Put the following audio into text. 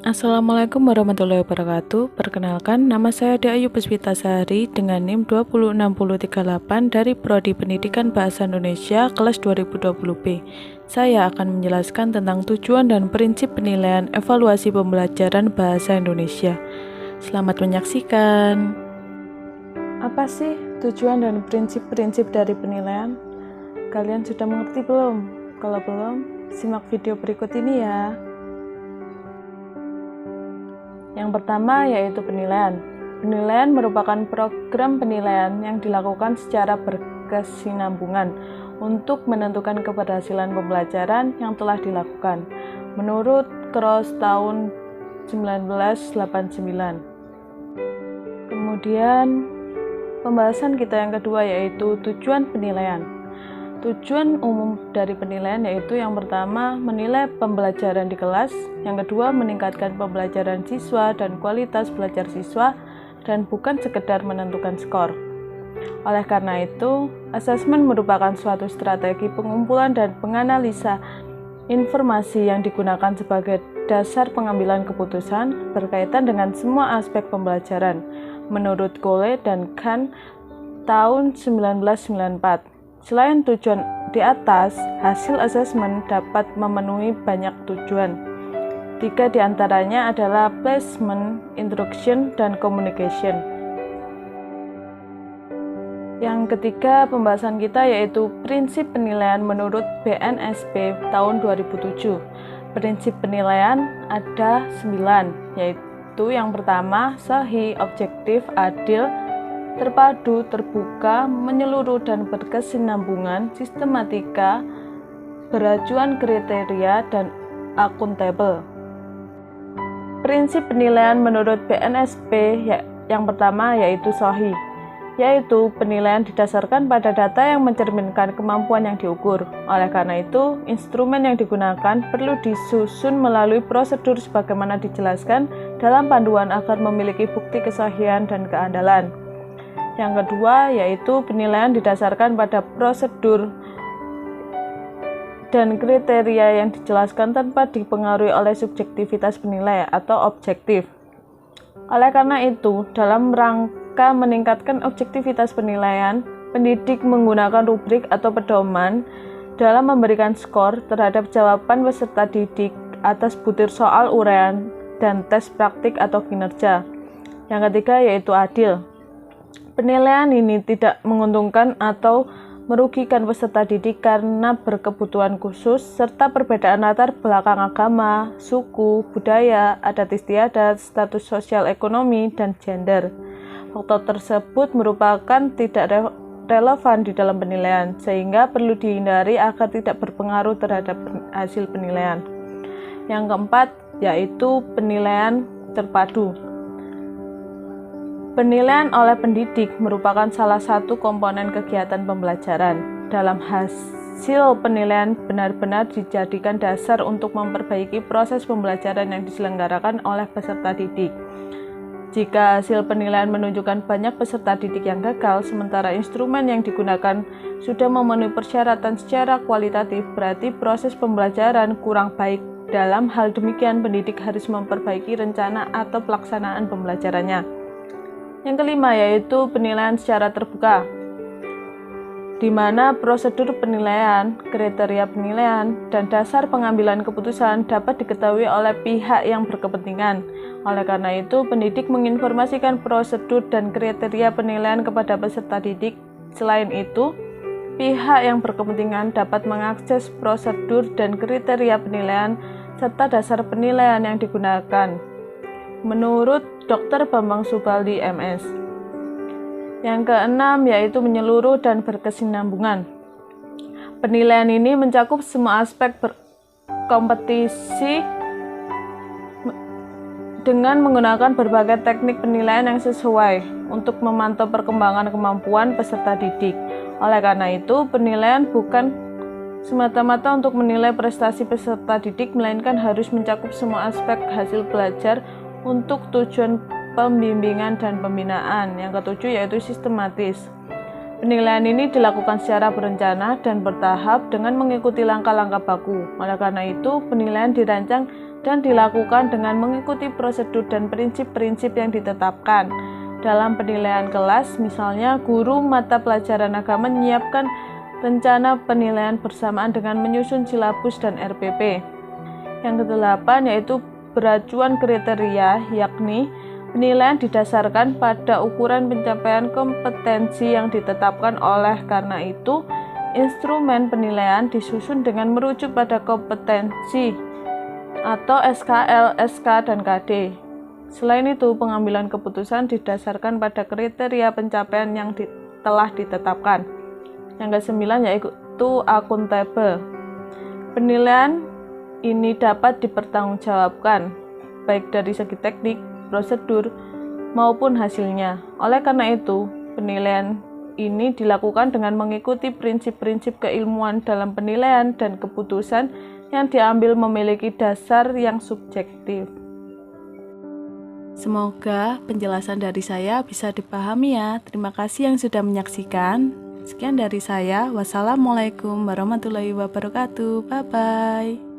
Assalamualaikum warahmatullahi wabarakatuh. Perkenalkan, nama saya Ade Ayu Puspita Sari dengan NIM 20638 dari Prodi Pendidikan Bahasa Indonesia kelas 2020B. Saya akan menjelaskan tentang tujuan dan prinsip penilaian evaluasi pembelajaran bahasa Indonesia. Selamat menyaksikan. Apa sih tujuan dan prinsip-prinsip dari penilaian? Kalian sudah mengerti belum? Kalau belum, simak video berikut ini ya. Yang pertama yaitu penilaian. Penilaian merupakan program penilaian yang dilakukan secara berkesinambungan untuk menentukan keberhasilan pembelajaran yang telah dilakukan menurut Cross tahun 1989. Kemudian pembahasan kita yang kedua yaitu tujuan penilaian. Tujuan umum dari penilaian yaitu yang pertama, menilai pembelajaran di kelas, yang kedua, meningkatkan pembelajaran siswa dan kualitas belajar siswa, dan bukan sekedar menentukan skor. Oleh karena itu, asesmen merupakan suatu strategi pengumpulan dan penganalisa informasi yang digunakan sebagai dasar pengambilan keputusan berkaitan dengan semua aspek pembelajaran, menurut Cole dan Kahn tahun 1994. Selain tujuan di atas, hasil asesmen dapat memenuhi banyak tujuan. 3 diantaranya adalah placement, instruction, dan communication. Yang ketiga pembahasan kita yaitu prinsip penilaian menurut BNSP tahun 2007. Prinsip penilaian ada 9, yaitu yang pertama, sahih, objektif, adil, terpadu, terbuka, menyeluruh dan berkesinambungan, sistematika, beracuan kriteria, dan akuntabel. Prinsip penilaian menurut BNSP yang pertama yaitu sahih, yaitu penilaian didasarkan pada data yang mencerminkan kemampuan yang diukur. Oleh karena itu, instrumen yang digunakan perlu disusun melalui prosedur sebagaimana dijelaskan dalam panduan agar memiliki bukti kesahihan dan keandalan. Yang kedua yaitu penilaian didasarkan pada prosedur dan kriteria yang dijelaskan tanpa dipengaruhi oleh subjektivitas penilai atau objektif. Oleh karena itu, dalam rangka meningkatkan objektivitas penilaian, pendidik menggunakan rubrik atau pedoman dalam memberikan skor terhadap jawaban peserta didik atas butir soal uraian dan tes praktik atau kinerja. Yang ketiga yaitu adil. Penilaian ini tidak menguntungkan atau merugikan peserta didik karena berkebutuhan khusus serta perbedaan latar belakang agama, suku, budaya, adat istiadat, status sosial ekonomi, dan gender. Faktor tersebut merupakan tidak relevan di dalam penilaian, sehingga perlu dihindari agar tidak berpengaruh terhadap hasil penilaian. Yang keempat yaitu penilaian terpadu. Penilaian oleh pendidik merupakan salah satu komponen kegiatan pembelajaran. Dalam hasil penilaian benar-benar dijadikan dasar untuk memperbaiki proses pembelajaran yang diselenggarakan oleh peserta didik. Jika hasil penilaian menunjukkan banyak peserta didik yang gagal, sementara instrumen yang digunakan sudah memenuhi persyaratan secara kualitatif, berarti proses pembelajaran kurang baik. Dalam hal demikian, pendidik harus memperbaiki rencana atau pelaksanaan pembelajarannya. Yang kelima yaitu penilaian secara terbuka, di mana prosedur penilaian, kriteria penilaian, dan dasar pengambilan keputusan dapat diketahui oleh pihak yang berkepentingan. Oleh karena itu, pendidik menginformasikan prosedur dan kriteria penilaian kepada peserta didik. Selain itu, pihak yang berkepentingan dapat mengakses prosedur dan kriteria penilaian serta dasar penilaian yang digunakan. Menurut Dr. Bambang Subaldi, MS. Yang keenam yaitu menyeluruh dan berkesinambungan. Penilaian ini mencakup semua aspek kompetisi dengan menggunakan berbagai teknik penilaian yang sesuai untuk memantau perkembangan kemampuan peserta didik. Oleh karena itu, penilaian bukan semata-mata untuk menilai prestasi peserta didik, melainkan harus mencakup semua aspek hasil belajar untuk tujuan pembimbingan dan pembinaan. Yang ketujuh yaitu sistematis. Penilaian ini dilakukan secara berencana dan bertahap dengan mengikuti langkah-langkah baku. Oleh karena itu, penilaian dirancang dan dilakukan dengan mengikuti prosedur dan prinsip-prinsip yang ditetapkan. Dalam penilaian kelas, misalnya guru mata pelajaran agama menyiapkan rencana penilaian bersamaan dengan menyusun silabus dan RPP. Yang kedelapan yaitu beracuan kriteria, yakni penilaian didasarkan pada ukuran pencapaian kompetensi yang ditetapkan. Oleh karena itu, instrumen penilaian disusun dengan merujuk pada kompetensi atau SKL, SK, dan KD. Selain itu, pengambilan keputusan didasarkan pada kriteria pencapaian yang telah ditetapkan. Yang ke-9 yaitu akuntabel. Penilaian ini dapat dipertanggungjawabkan, baik dari segi teknik, prosedur, maupun hasilnya. Oleh karena itu, penilaian ini dilakukan dengan mengikuti prinsip-prinsip keilmuan dalam penilaian dan keputusan yang diambil memiliki dasar yang subjektif. Semoga penjelasan dari saya bisa dipahami ya. Terima kasih yang sudah menyaksikan. Sekian dari saya. Wassalamualaikum warahmatullahi wabarakatuh. Bye-bye.